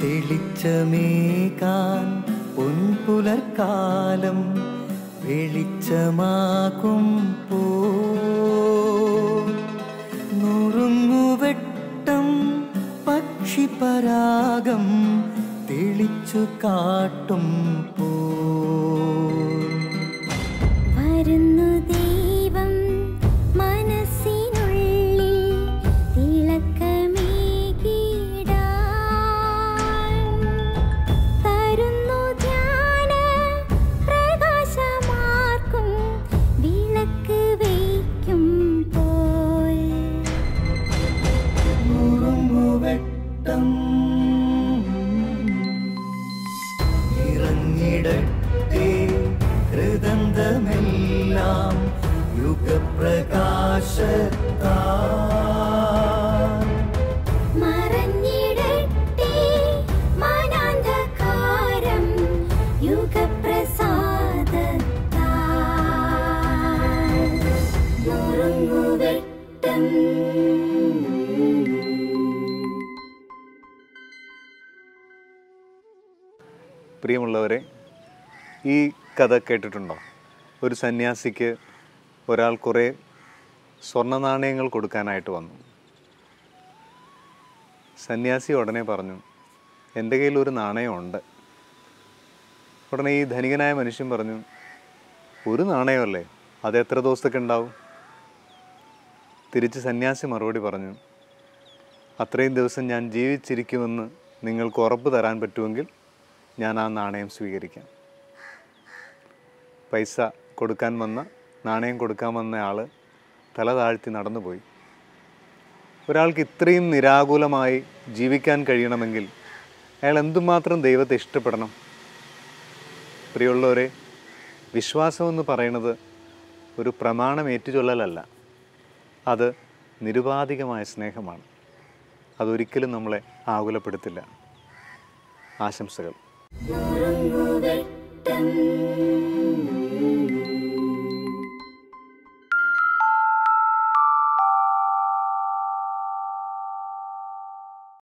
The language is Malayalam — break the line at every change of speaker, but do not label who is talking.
തെളിച്ചമേകാൻ പൊൻപുലർക്കാലം വെളിച്ചമാകും നുറുങ്ങുവെട്ടം പക്ഷിപരാഗം തെളിച്ചു കാട്ടും
വരുന്നു ദൈവം മനസ്സിനുള്ളിൽ തിളക്കമേകിടാൻ തരുന്നു ധ്യാന പ്രകാശമാർക്കും വിളക്ക് വയ്ക്കുമ്പോൾ
നുറുങ്ങുവെട്ടം ഇറങ്ങിടട്ടെ ഹൃദന്തമെല്ലാം യുഗപ്രകാശത്താൽ
മറഞ്ഞിടട്ടെ മനാന്ധകാരം യുഗപ്രസാദത്താൽ നുറുങ്ങുവെട്ടം.
പ്രിയമുള്ളവരെ, ഈ കഥ കേട്ടിട്ടുണ്ടോ? ഒരു സന്യാസിക്ക് ഒരാൾ കുറേ സ്വർണ്ണ നാണയങ്ങൾ കൊടുക്കാനായിട്ട് വന്നു. സന്യാസി ഉടനെ പറഞ്ഞു, എൻ്റെ കയ്യിൽ ഒരു നാണയമുണ്ട്. ഉടനെ ഈ ധനികനായ മനുഷ്യൻ പറഞ്ഞു, ഒരു നാണയമല്ലേ, അത് എത്ര ദിവസത്തേക്ക് ഉണ്ടാവും? തിരിച്ച് സന്യാസി മറുപടി പറഞ്ഞു, അത്രയും ദിവസം ഞാൻ ജീവിച്ചിരിക്കുമെന്ന് നിങ്ങൾക്ക് ഉറപ്പ് തരാൻ പറ്റുമെങ്കിൽ ഞാൻ ആ നാണയം സ്വീകരിക്കാം. പൈസ കൊടുക്കാൻ വന്ന, നാണയം കൊടുക്കാൻ വന്ന ആൾ തല താഴ്ത്തി നടന്നുപോയി. ഒരാൾക്ക് ഇത്രയും നിരാകുലമായി ജീവിക്കാൻ കഴിയണമെങ്കിൽ അയാൾ എന്തുമാത്രം ദൈവത്തെ ഇഷ്ടപ്പെടണം? പ്രിയമുള്ളവരെ, വിശ്വാസമെന്ന് പറയുന്നത് ഒരു പ്രമാണം ഏറ്റുചൊല്ലലല്ല, അത് നിരുപാധികമായ സ്നേഹമാണ്. അതൊരിക്കലും നമ്മളെ ആകുലപ്പെടുത്തില്ല. ആശംസകൾ.